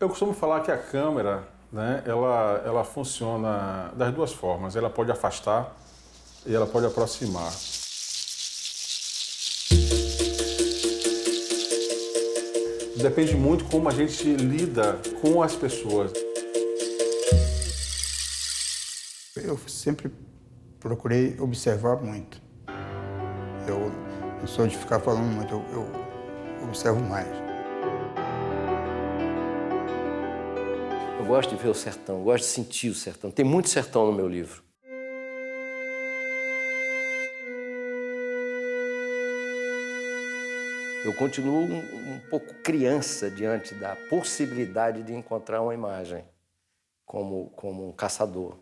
Eu costumo falar que a câmera, né, ela funciona das duas formas. Ela pode afastar e ela pode aproximar. Depende muito como a gente lida com as pessoas. Eu sempre procurei observar muito. Eu não sou de ficar falando muito, eu observo mais. Eu gosto de ver o sertão, eu gosto de sentir o sertão. Tem muito sertão no meu livro. Eu continuo um pouco criança diante da possibilidade de encontrar uma imagem como um caçador.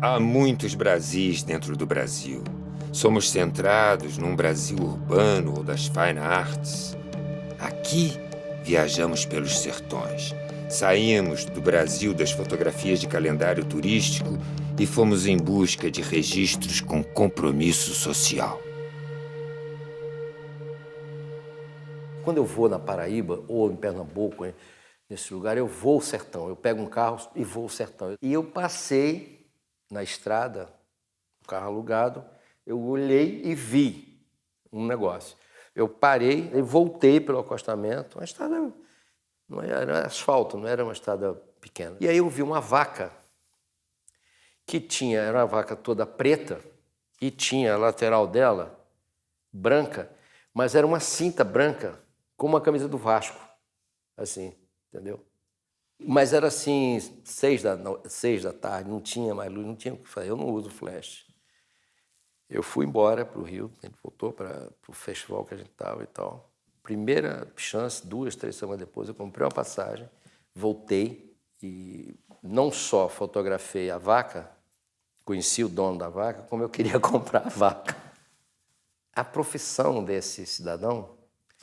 Há muitos Brasis dentro do Brasil. Somos centrados num Brasil urbano ou das fine arts. Aqui, viajamos pelos sertões. Saímos do Brasil das fotografias de calendário turístico e fomos em busca de registros com compromisso social. Quando eu vou na Paraíba ou em Pernambuco, nesse lugar, eu vou ao sertão. Eu pego um carro e vou ao sertão. E eu passei na estrada, carro alugado, eu olhei e vi um negócio. Eu parei e voltei pelo acostamento. Uma estrada não era asfalto, não era uma estrada pequena. E aí eu vi uma vaca que era uma vaca toda preta e tinha a lateral dela branca, mas era uma cinta branca com uma camisa do Vasco, assim, entendeu? Mas era assim, 6 da tarde, não tinha mais luz, não tinha o que fazer. Eu não uso flash. Eu fui embora para o Rio, a gente voltou para o festival que a gente estava e tal. Primeira chance, 2, 3 semanas depois, eu comprei uma passagem, voltei e não só fotografei a vaca, conheci o dono da vaca, como eu queria comprar a vaca. A profissão desse cidadão,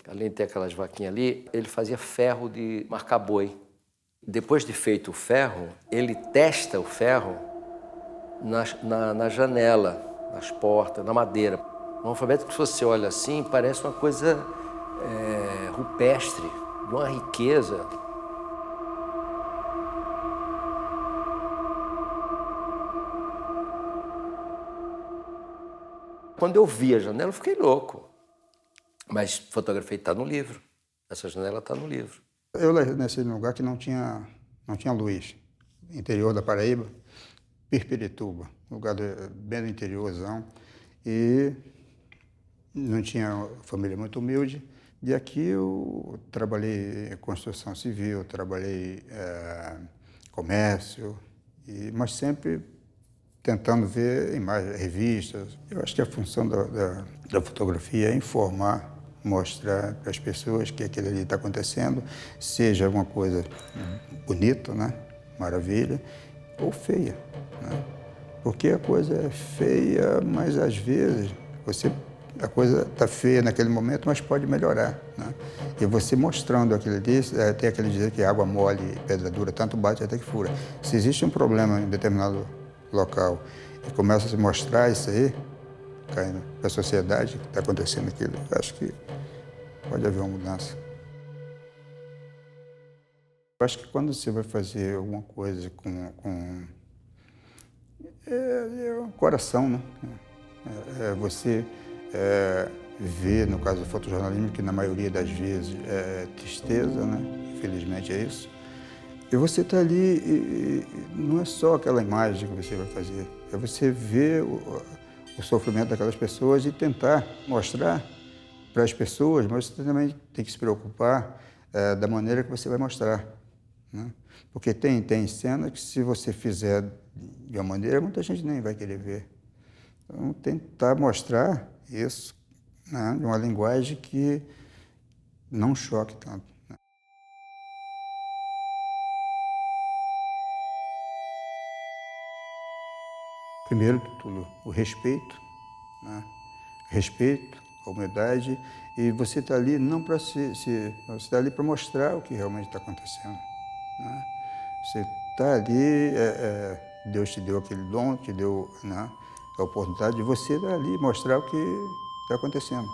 além de ter aquelas vaquinhas ali, ele fazia ferro de marcar boi. Depois de feito o ferro, ele testa o ferro na janela, nas portas, na madeira. Um alfabeto que, se você olha assim, parece uma coisa rupestre, de uma riqueza. Quando eu vi a janela, eu fiquei louco. Mas fotografei, está no livro. Essa janela está no livro. Eu nasci num lugar que não tinha luz. Interior da Paraíba, Pirpirituba, lugar bem do interiorzão. E não tinha família muito humilde. E aqui eu trabalhei em construção civil, trabalhei comércio, mas sempre tentando ver imagens, revistas. Eu acho que a função da fotografia é informar, mostrar para as pessoas que aquilo ali está acontecendo, seja alguma coisa bonita, né? Maravilha, ou feia, né? Porque a coisa é feia, mas às vezes a coisa está feia naquele momento, mas pode melhorar, né? E você mostrando aquilo ali, tem aquele dizer que água mole e pedra dura, tanto bate até que fura. Se existe um problema em determinado local e começa a se mostrar isso aí, caindo para a sociedade que está acontecendo aquilo, eu acho que pode haver uma mudança. Eu acho que quando você vai fazer alguma coisa com o coração, né? Você vê, no caso do fotojornalismo, que na maioria das vezes é tristeza, né? Infelizmente é isso. E você está ali, e não é só aquela imagem que você vai fazer, é você ver o sofrimento daquelas pessoas e tentar mostrar para as pessoas, mas você também tem que se preocupar da maneira que você vai mostrar, né? Porque tem cena que, se você fizer de uma maneira, muita gente nem vai querer ver. Então, tentar mostrar isso, né, de uma linguagem que não choque tanto. Né? Primeiro de tudo, o respeito, né? Respeito, a humildade, e você está ali não para você está ali para mostrar o que realmente está acontecendo. Né? Você está ali, Deus te deu aquele dom, te deu, né, a oportunidade de você estar ali e mostrar o que está acontecendo.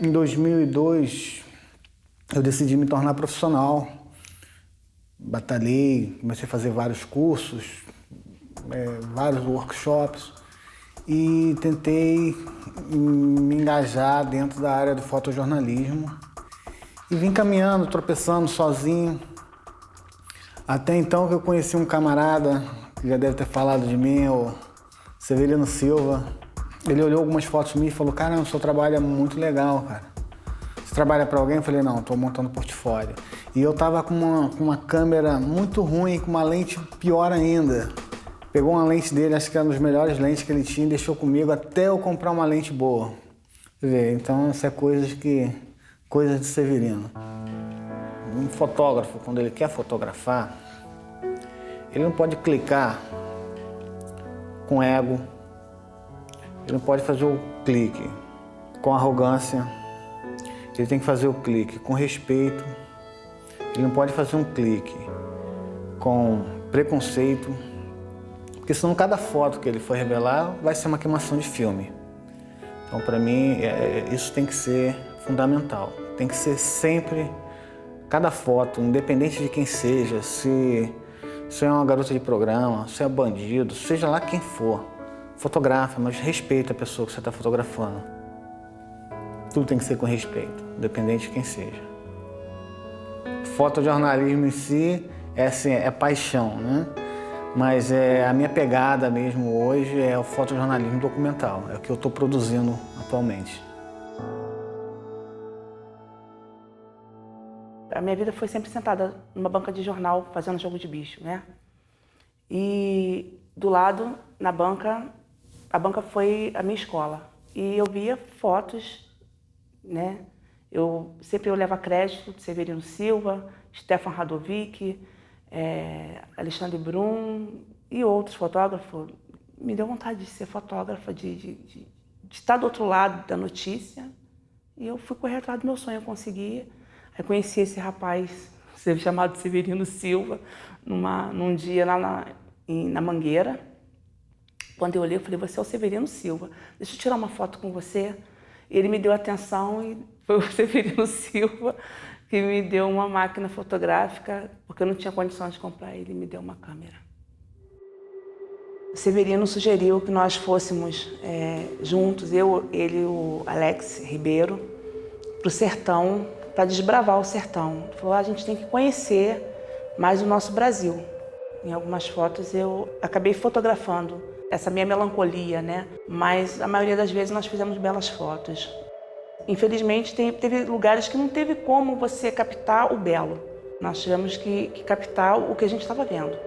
Em 2002, eu decidi me tornar profissional. Batalhei, comecei a fazer vários cursos, vários workshops e tentei me engajar dentro da área do fotojornalismo. E vim caminhando, tropeçando sozinho. Até então que eu conheci um camarada, que já deve ter falado de mim, o Severino Silva. Ele olhou algumas fotos minhas e falou: caramba, o seu trabalho é muito legal, cara. Você trabalha para alguém? Eu falei: não, estou montando portfólio. E eu tava com uma câmera muito ruim, com uma lente pior ainda. Pegou uma lente dele, acho que era uma das melhores lentes que ele tinha, e deixou comigo até eu comprar uma lente boa. Quer dizer, então isso é coisas de Severino. Um fotógrafo, quando ele quer fotografar, ele não pode clicar com ego. Ele não pode fazer o clique com arrogância, ele tem que fazer o clique com respeito, ele não pode fazer um clique com preconceito, porque senão cada foto que ele for revelar vai ser uma queimação de filme. Então, para mim, isso tem que ser fundamental, tem que ser sempre, cada foto, independente de quem seja, se é uma garota de programa, se é bandido, seja lá quem for. Fotografa, mas respeita a pessoa que você está fotografando. Tudo tem que ser com respeito, independente de quem seja. Fotojornalismo em si é paixão, né? Mas a minha pegada mesmo hoje é o fotojornalismo documental, é o que eu estou produzindo atualmente. A minha vida foi sempre sentada numa banca de jornal fazendo jogo de bicho, né? E do lado, na banca, a banca foi a minha escola. E eu via fotos, né? Eu sempre olhava crédito de Severino Silva, Stefan Radovic, Alexandre Brum e outros fotógrafos. Me deu vontade de ser fotógrafa, de estar do outro lado da notícia. E eu fui correr atrás do meu sonho, eu consegui. Aí conheci esse rapaz, chamado Severino Silva, num dia lá na Mangueira. Quando eu olhei, eu falei: você é o Severino Silva, deixa eu tirar uma foto com você. E ele me deu atenção e foi o Severino Silva que me deu uma máquina fotográfica, porque eu não tinha condições de comprar, ele me deu uma câmera. O Severino sugeriu que nós fôssemos juntos, ele e o Alex Ribeiro, para o sertão, para desbravar o sertão. Ele falou: a gente tem que conhecer mais o nosso Brasil. Em algumas fotos eu acabei fotografando essa minha melancolia, né? Mas a maioria das vezes nós fizemos belas fotos. Infelizmente teve lugares que não teve como você captar o belo. Nós tivemos que captar o que a gente estava vendo.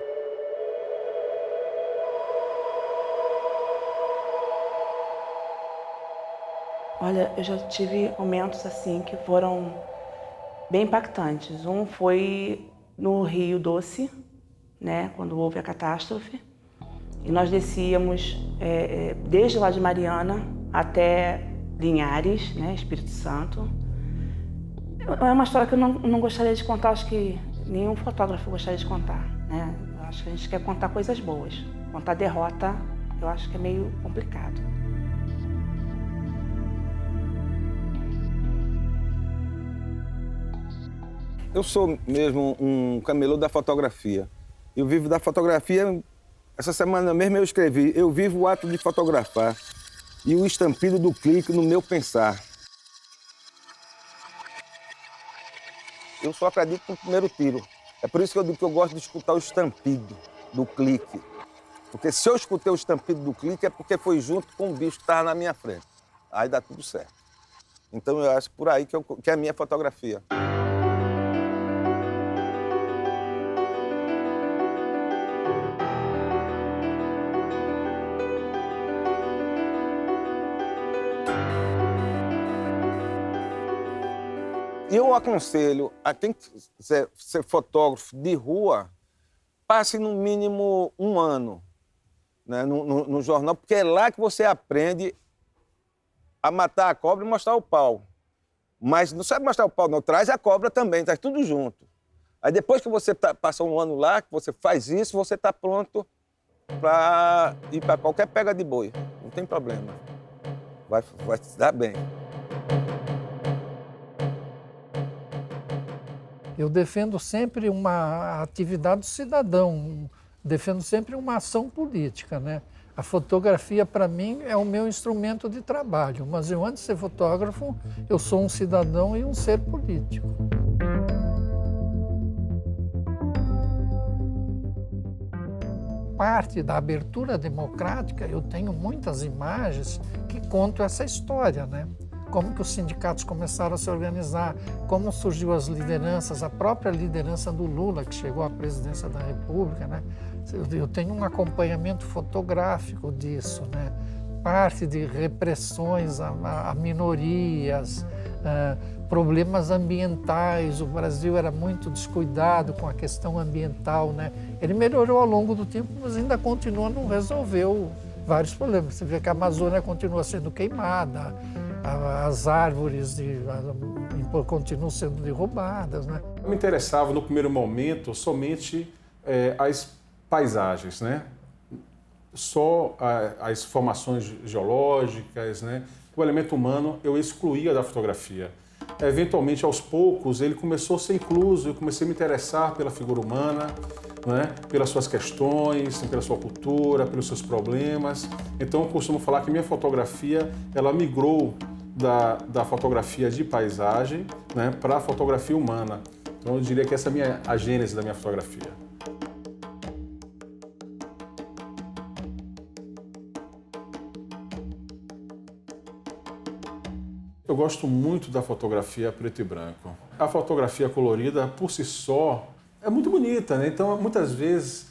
Olha, eu já tive momentos assim que foram bem impactantes. Um foi no Rio Doce, né, quando houve a catástrofe. E nós descíamos desde lá de Mariana até Linhares, né, Espírito Santo. É uma história que eu não gostaria de contar, acho que nenhum fotógrafo gostaria de contar, né? Eu acho que a gente quer contar coisas boas. Contar derrota, eu acho que é meio complicado. Eu sou mesmo um camelô da fotografia. Eu vivo da fotografia. Essa semana mesmo eu escrevi: eu vivo o ato de fotografar e o estampido do clique no meu pensar. Eu só acredito no primeiro tiro. É por isso que eu digo que eu gosto de escutar o estampido do clique. Porque se eu escutei o estampido do clique é porque foi junto com o bicho que estava na minha frente. Aí dá tudo certo. Então eu acho por aí que é a minha fotografia. E eu aconselho a quem quiser ser fotógrafo de rua, passe no mínimo 1 ano, né, no jornal, porque é lá que você aprende a matar a cobra e mostrar o pau. Mas não sabe mostrar o pau, não. Traz a cobra também, traz tudo junto. Aí depois que você passou 1 ano lá, que você faz isso, você está pronto para ir para qualquer pega de boi. Não tem problema. Vai se dar bem. Eu defendo sempre uma atividade do cidadão, defendo sempre uma ação política, né? A fotografia, para mim, é o meu instrumento de trabalho, mas eu, antes de ser fotógrafo, eu sou um cidadão e um ser político. Parte da abertura democrática, eu tenho muitas imagens que contam essa história, né? Como que os sindicatos começaram a se organizar, como surgiu as lideranças, a própria liderança do Lula, que chegou à presidência da República, né? Eu tenho um acompanhamento fotográfico disso, né? Parte de repressões a minorias, problemas ambientais. O Brasil era muito descuidado com a questão ambiental, né? Ele melhorou ao longo do tempo, mas ainda continua, não resolveu vários problemas. Você vê que a Amazônia continua sendo queimada, as árvores continuam sendo derrubadas, né? Eu me interessava, no primeiro momento, somente as paisagens, né? Só as formações geológicas, né? O elemento humano eu excluía da fotografia. Eventualmente, aos poucos, ele começou a ser incluso, eu comecei a me interessar pela figura humana, né? Pelas suas questões, pela sua cultura, pelos seus problemas. Então, eu costumo falar que minha fotografia, ela migrou da fotografia de paisagem, né, para a fotografia humana. Então, eu diria que essa é a gênese da minha fotografia. Eu gosto muito da fotografia preto e branco. A fotografia colorida, por si só, é muito bonita, né? Então, muitas vezes,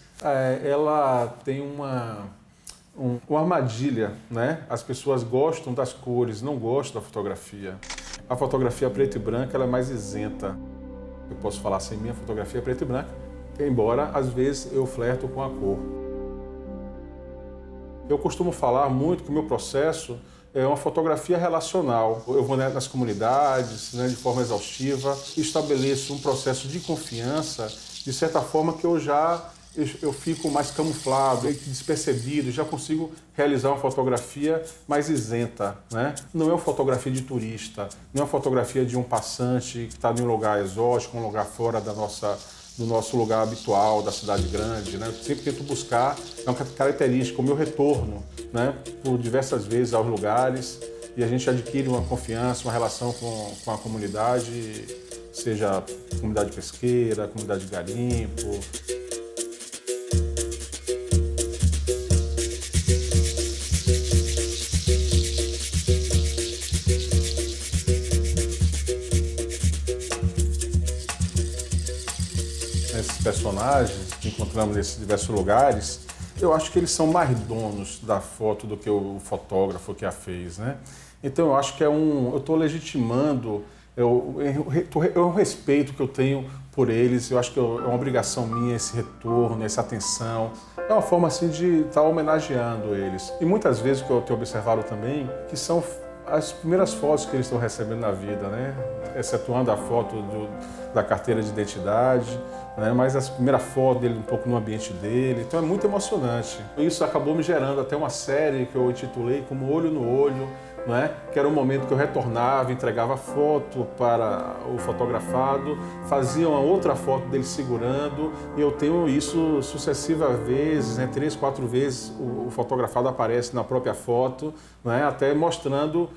ela tem uma armadilha, né? As pessoas gostam das cores, não gostam da fotografia. A fotografia preto e branca, ela é mais isenta. Eu posso falar assim, minha fotografia é preto e branca, embora, às vezes, eu flerto com a cor. Eu costumo falar muito que o meu processo é uma fotografia relacional. Eu vou nas comunidades, né, de forma exaustiva, e estabeleço um processo de confiança, de certa forma que eu fico mais camuflado, despercebido, já consigo realizar uma fotografia mais isenta, né? Não é uma fotografia de turista, não é uma fotografia de um passante que está em um lugar exótico, um lugar fora do nosso lugar habitual, da cidade grande, né? Eu sempre tento buscar, é uma característica, o meu retorno, né? Por diversas vezes aos lugares, e a gente adquire uma confiança, uma relação com a comunidade, seja comunidade pesqueira, comunidade de garimpo. Esses personagens que encontramos nesses diversos lugares, eu acho que eles são mais donos da foto do que o fotógrafo que a fez, né? Então eu acho que eu estou legitimando, é um respeito que eu tenho por eles, eu acho que é uma obrigação minha esse retorno, essa atenção, é uma forma assim de estar homenageando eles. E muitas vezes o que eu tenho observado também, que são as primeiras fotos que eles estão recebendo na vida, né? Excetuando a foto da carteira de identidade, né? Mas a primeira foto dele um pouco no ambiente dele, então é muito emocionante. Isso acabou me gerando até uma série que eu intitulei como Olho no Olho, né? Que era um momento que eu retornava, entregava a foto para o fotografado, fazia uma outra foto dele segurando, e eu tenho isso sucessivas vezes, né? 3, 4 vezes o fotografado aparece na própria foto, né? Até mostrando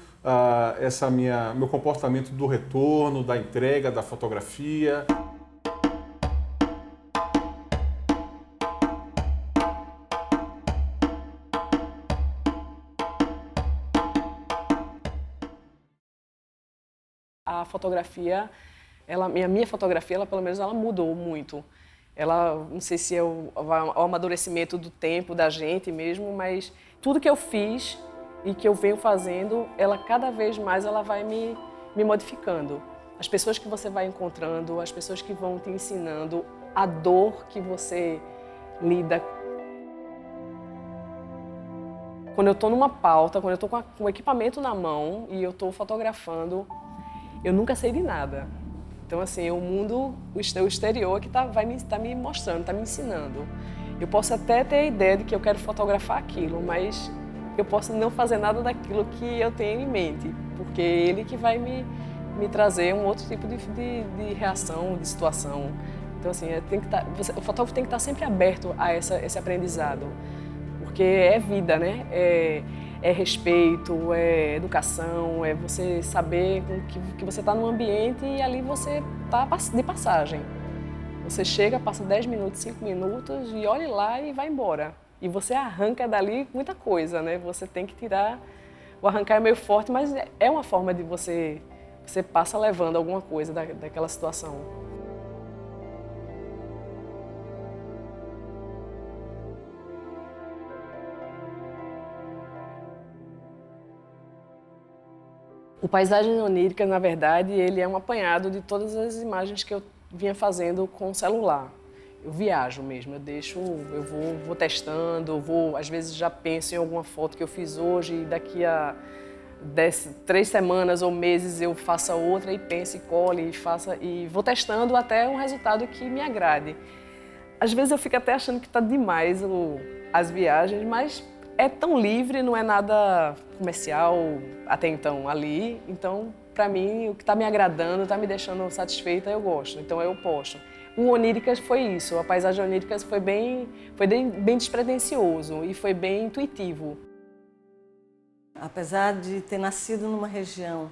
meu comportamento do retorno, da entrega da fotografia. a fotografia, a minha fotografia, ela, pelo menos, ela mudou muito. Ela, não sei se é o amadurecimento do tempo, da gente mesmo, mas tudo que eu fiz e que eu venho fazendo, ela cada vez mais ela vai me modificando. As pessoas que você vai encontrando, as pessoas que vão te ensinando, a dor que você lida. Quando eu estou numa pauta, quando eu estou com o equipamento na mão e eu estou fotografando, eu nunca sei de nada. Então, assim, o mundo, o exterior que tá me mostrando, está me ensinando. Eu posso até ter a ideia de que eu quero fotografar aquilo, mas eu posso não fazer nada daquilo que eu tenho em mente, porque é ele que vai me trazer um outro tipo de reação, de situação. Então, assim, o fotógrafo tem que estar sempre aberto a esse aprendizado, porque é vida, né? É respeito, é educação, é você saber que você está num ambiente e ali você está de passagem. Você chega, passa 10 minutos, 5 minutos e olha lá e vai embora. E você arranca dali muita coisa, né? Você tem que tirar... O arrancar é meio forte, mas é uma forma de você passa levando alguma coisa daquela situação. O Paisagem Onírica, na verdade, ele é um apanhado de todas as imagens que eu vinha fazendo com o celular. Eu viajo mesmo, eu vou testando, às vezes já penso em alguma foto que eu fiz hoje e daqui a 3 semanas ou meses eu faça outra e penso e cole e vou testando até um resultado que me agrade. Às vezes eu fico até achando que está demais as viagens, mas é tão livre, não é nada comercial até então ali. Então, para mim, o que está me agradando, está me deixando satisfeita, eu gosto. Então, eu posto. O Oníricas foi isso. A Paisagem Oníricas foi bem despretensioso e foi bem intuitivo. Apesar de ter nascido numa região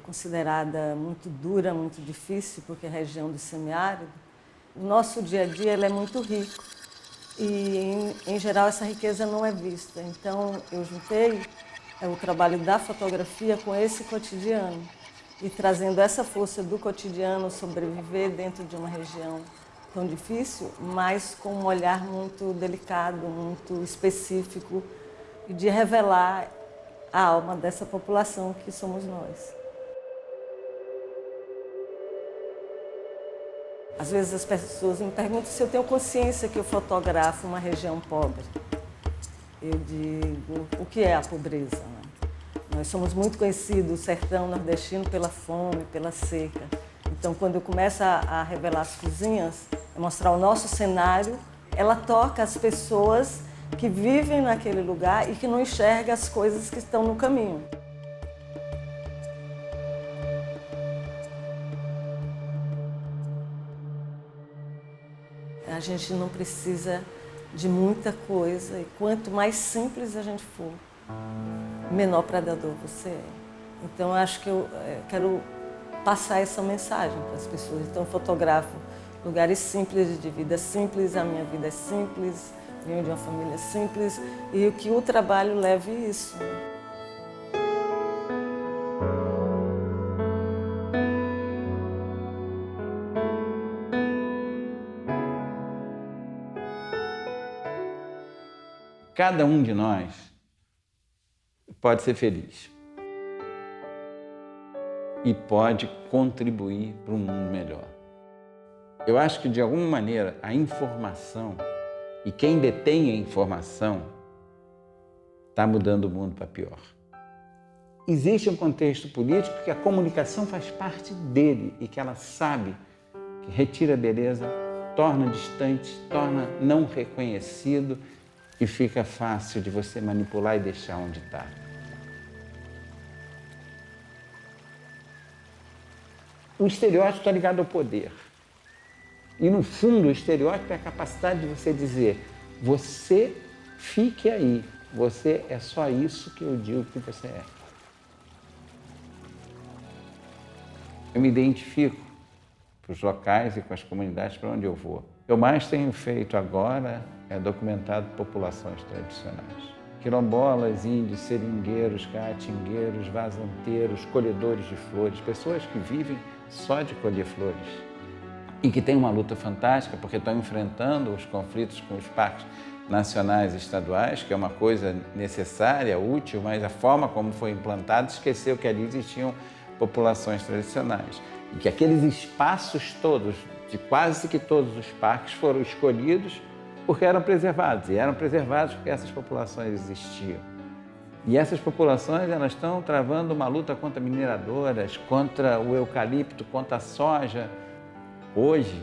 considerada muito dura, muito difícil, porque é a região do semiárido, o nosso dia a dia ele é muito rico. E, em geral, essa riqueza não é vista. Então, eu juntei o trabalho da fotografia com esse cotidiano e trazendo essa força do cotidiano, sobreviver dentro de uma região tão difícil, mas com um olhar muito delicado, muito específico e de revelar a alma dessa população que somos nós. Às vezes as pessoas me perguntam se eu tenho consciência que eu fotografo uma região pobre. Eu digo, o que é a pobreza? Né? Nós somos muito conhecidos, o sertão nordestino, pela fome, pela seca. Então, quando eu começo a revelar as cozinhas, mostrar o nosso cenário, ela toca as pessoas que vivem naquele lugar e que não enxergam as coisas que estão no caminho. A gente não precisa de muita coisa e quanto mais simples a gente for, menor predador você é. Então, eu acho que eu quero passar essa mensagem para as pessoas. Então, eu fotografo lugares simples, de vida simples, a minha vida é simples, venho de uma família simples e que o trabalho leve isso. Cada um de nós pode ser feliz e pode contribuir para um mundo melhor. Eu acho que, de alguma maneira, a informação e quem detém a informação está mudando o mundo para pior. Existe um contexto político que a comunicação faz parte dele e que ela sabe que retira a beleza, torna distante, torna não reconhecido e fica fácil de você manipular e deixar onde está. O estereótipo está ligado ao poder. E, no fundo, o estereótipo é a capacidade de você dizer: você fique aí, você é só isso que eu digo que você é. Eu me identifico para os locais e com as comunidades para onde eu vou. O que eu mais tenho feito agora é documentado populações tradicionais. quilombolas, índios, seringueiros, caatingueiros, vazanteiros, colhedores de flores, pessoas que vivem só de colher flores e que têm uma luta fantástica porque estão enfrentando os conflitos com os parques nacionais e estaduais, que é uma coisa necessária, útil, mas a forma como foi implantado esqueceu que ali existiam populações tradicionais e que aqueles espaços todos, de quase que todos os parques, foram escolhidos porque eram preservados, e eram preservados porque essas populações existiam. E essas populações elas estão travando uma luta contra mineradoras, contra o eucalipto, contra a soja. Hoje,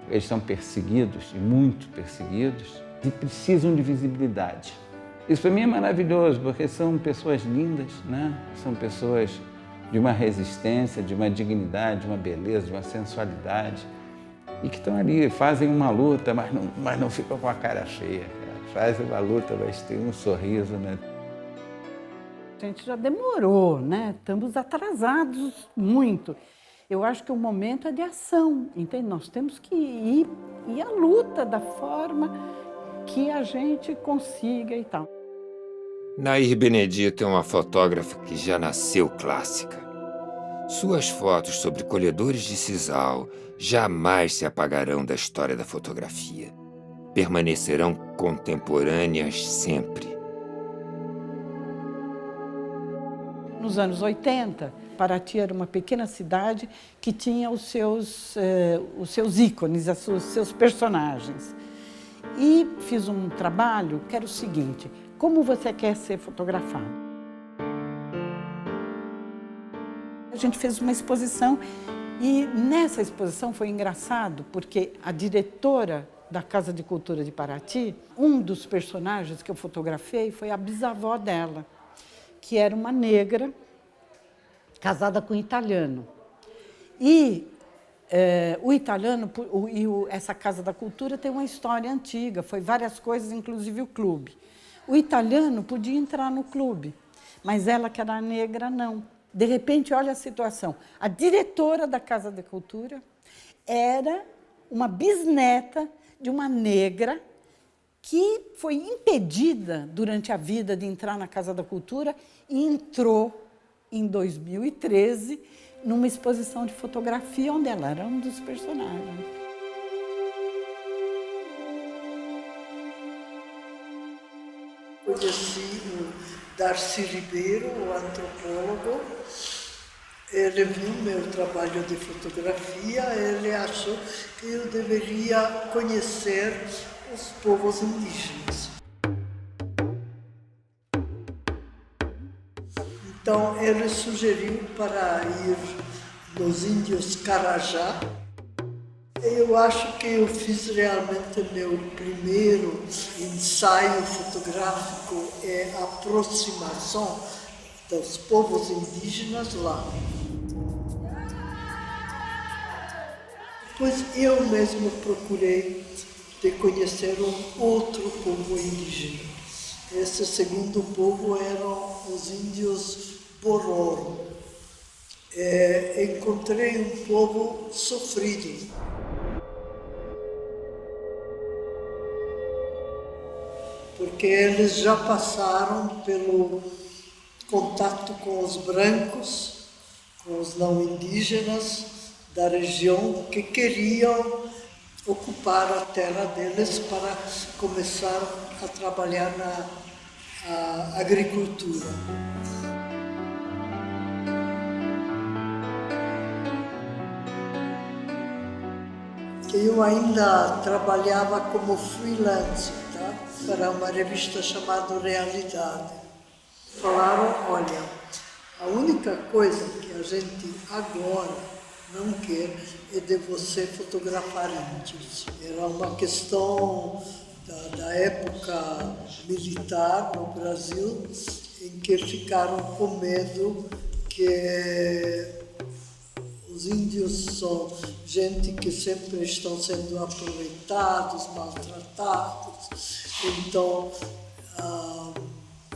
eles são perseguidos, e muito perseguidos, e precisam de visibilidade. Isso para mim é maravilhoso, porque são pessoas lindas, né? São pessoas de uma resistência, de uma dignidade, de uma beleza, de uma sensualidade, e que estão ali, fazem uma luta, mas não ficam com a cara feia, cara. Fazem uma luta, mas tem um sorriso, né? A gente já demorou, né? Estamos atrasados muito. Eu acho que o momento é de ação, entende? Nós temos que ir à luta da forma que a gente consiga e tal. Nair Benedito é uma fotógrafa que já nasceu clássica. Suas fotos sobre colhedores de sisal jamais se apagarão da história da fotografia. Permanecerão contemporâneas sempre. Nos anos 80, Paraty era uma pequena cidade que tinha os seus ícones, os seus personagens. E fiz um trabalho que era o seguinte: como você quer ser fotografado? A gente fez uma exposição e nessa exposição foi engraçado porque a diretora da Casa de Cultura de Paraty, um dos personagens que eu fotografei foi a bisavó dela, que era uma negra casada com um italiano. E o italiano, essa Casa da Cultura tem uma história antiga, foi várias coisas, inclusive o clube. O italiano podia entrar no clube, mas ela, que era negra, não. De repente, olha a situação. A diretora da Casa da Cultura era uma bisneta de uma negra que foi impedida durante a vida de entrar na Casa da Cultura e entrou em 2013 numa exposição de fotografia onde ela era um dos personagens. Conheci o Darcy Ribeiro, o antropólogo. Ele viu meu trabalho de fotografia, ele achou que eu deveria conhecer os povos indígenas. Então, ele sugeriu para ir nos índios Carajá. Eu acho que eu fiz realmente meu primeiro ensaio fotográfico, a aproximação dos povos indígenas lá. Depois eu mesmo procurei de conhecer um outro povo indígena. Esse segundo povo eram os índios Bororo. Encontrei um povo sofrido. Porque eles já passaram pelo contato com os brancos, com os não indígenas da região que queriam ocupar a terra deles para começar a trabalhar na agricultura. Eu ainda trabalhava como freelance, tá? Para uma revista chamada Realidade. Falaram, olha, a única coisa que a gente agora não quer é de você fotografar índios. Era uma questão da época militar no Brasil, em que ficaram com medo que os índios são gente que sempre estão sendo aproveitados, maltratados. Então,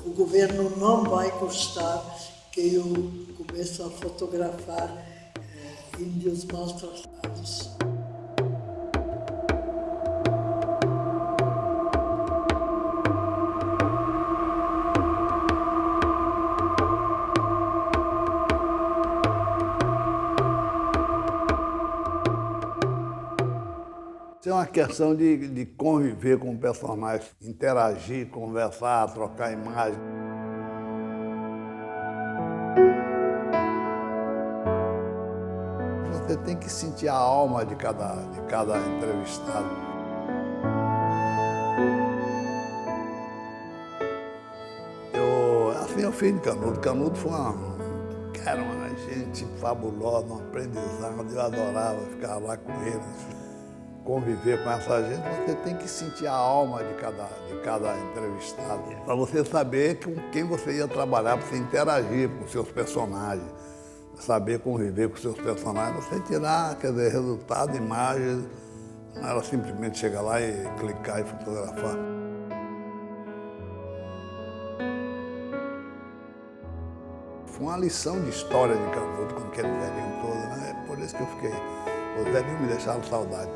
o governo não vai gostar que eu comece a fotografar índios maltratados. uma questão de conviver com o personagem, interagir, conversar, trocar imagem. Você tem que sentir a alma de cada entrevistado. Eu fiz de Canudo. Canudo foi uma gente fabulosa, um aprendizado. Eu adorava ficar lá com eles, conviver com essa gente. Você tem que sentir a alma de cada entrevistado, para você saber com quem você ia trabalhar, para você interagir com os seus personagens, saber conviver com os seus personagens, você tirar, quer dizer, resultado, imagem, não era simplesmente chegar lá e clicar e fotografar. Foi uma lição de história de Canudo com aquele velhinho todo, né? É por isso que eu fiquei. Os velhinhos me deixaram saudade.